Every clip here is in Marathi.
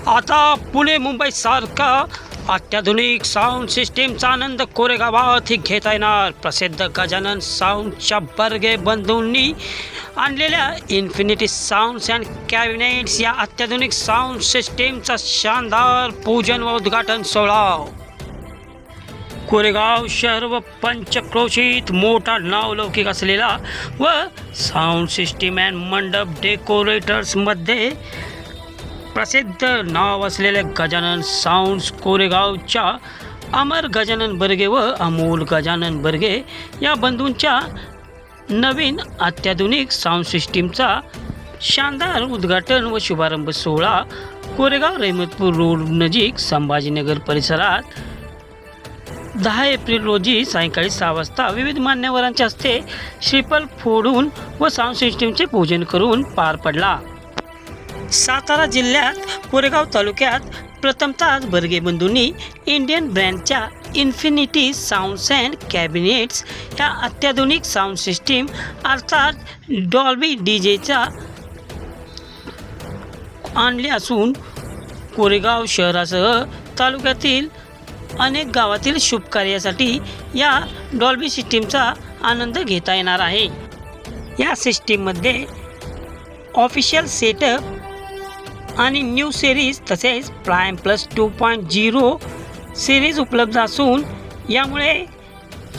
आता पुणे मुंबई सारखा अत्याधुनिक साऊंड सिस्टीमचा आनंद कोरेगावात घेता येणार. प्रसिद्ध गजानन साऊंडच्या बर्गे बंधूंनी आणलेल्या इन्फिनिटी साऊंड्स अँड कॅबिनेट्स या अत्याधुनिक साऊंड सिस्टीमचा शानदार पूजन व उद्घाटन सोहळा. कोरेगाव शहर व पंचक्रोशीत मोठा नावलौकिक असलेला व साऊंड सिस्टीम अँड मंडप डेकोरेटर्समध्ये प्रसिद्ध नाव असलेले गजानन साऊंड्स कोरेगावच्या अमर गजानन बर्गे व अमोल गजानन बर्गे या बंधूंच्या नवीन अत्याधुनिक साऊंड सिस्टीमचा शानदार उद्घाटन व शुभारंभ सोहळा कोरेगाव रहमतपूर रोड नजीक संभाजीनगर परिसरात 10 एप्रिल रोजी सायंकाळी 6 वाजता विविध मान्यवरांच्या हस्ते श्रीफळ फोडून व साऊंड सिस्टीमचे पूजन करून पार पडला. सातारा जिल्ह्यात कोरेगाव तालुक्यात प्रथमतः बर्गे बंधूंनी इंडियन ब्रँडच्या इन्फिनिटी साऊंड्स अँड कॅबिनेट्स या अत्याधुनिक साऊंड सिस्टीम अर्थात डॉल्बी डीजेचा आणले असून कोरेगाव शहरासह तालुक्यातील अनेक गावातील शुभ कार्यासाठी या डॉल्बी सिस्टीमचा आनंद घेता येणार आहे. या सिस्टीममध्ये ऑफिशियल सेटअप आणि न्यू सिरीज तसेच प्राइम प्लस 2.0 सिरीज उपलब्ध असून यामुळे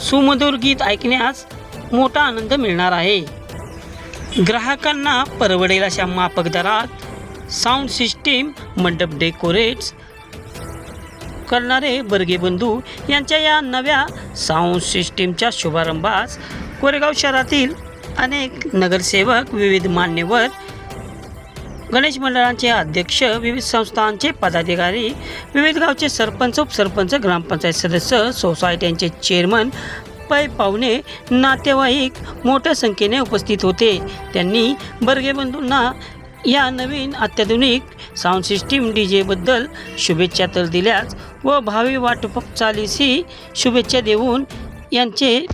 सुमधुर गीत ऐकण्यास मोठा आनंद मिळणार आहे. ग्राहकांना परवडेल अशा माफक दरात साऊंड सिस्टीम मंडप डेकोरेट्स करणारे बर्गे बंधू यांच्या या नव्या साऊंड सिस्टीमच्या शुभारंभास कोरेगाव शहरातील अनेक नगरसेवक, विविध मान्यवर, गणेश मंडळांचे अध्यक्ष, विविध संस्थांचे पदाधिकारी, विविध गावचे सरपंच, उपसरपंच, ग्रामपंचायत सदस्य, सोसायट्यांचे चेअरमन, पै पाहुणे, नातेवाईक मोठ्या संख्येने उपस्थित होते. त्यांनी बर्गे बंधूंना या नवीन अत्याधुनिक साऊंड सिस्टीम डीजेबद्दल शुभेच्छा तर दिल्याच व भावी वाटचालीसही शुभेच्छा देऊन यांचे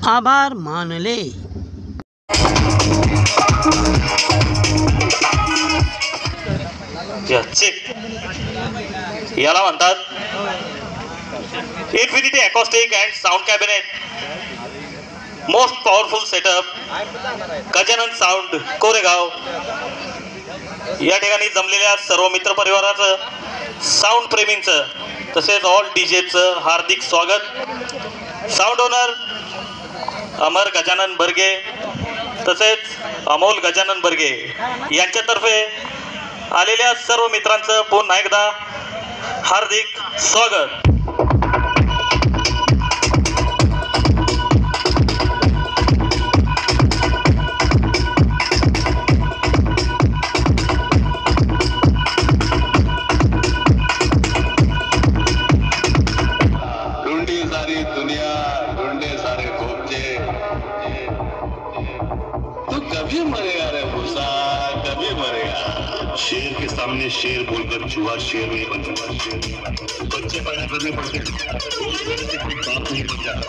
आभार मानले. याला म्हणतात infinity acoustic and sound cabinet, most powerful setup, Gajanan sound Koregaon. या ठिकाणी जमलेल्या सर्व मित्र परिवाराचं, साऊंड प्रेमींचं तसेच ऑल डीजेचं हार्दिक स्वागत. साऊंड ओनर अमर गजानन बर्गे तसेच अमोल गजानन बर्गे यांच्यातर्फे आलेल्या सर्व मित्रांचं पुन्हा एकदा हार्दिक स्वागत. कभी मरेगा रे भूसा, कभी मरेगा. शेर के सामने शेर बोलकर चूहा शेर नहीं बन सकता. बच्चे पैदा करने पड़ते बाप नहीं बन जाता.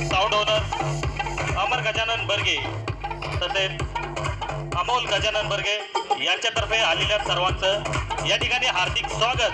साऊंड ओनर अमर गजानन बर्गे तसेच अमोल गजानन बर्गे यांच्यातर्फे आलेल्या सर्वांचं या ठिकाणी हार्दिक स्वागत.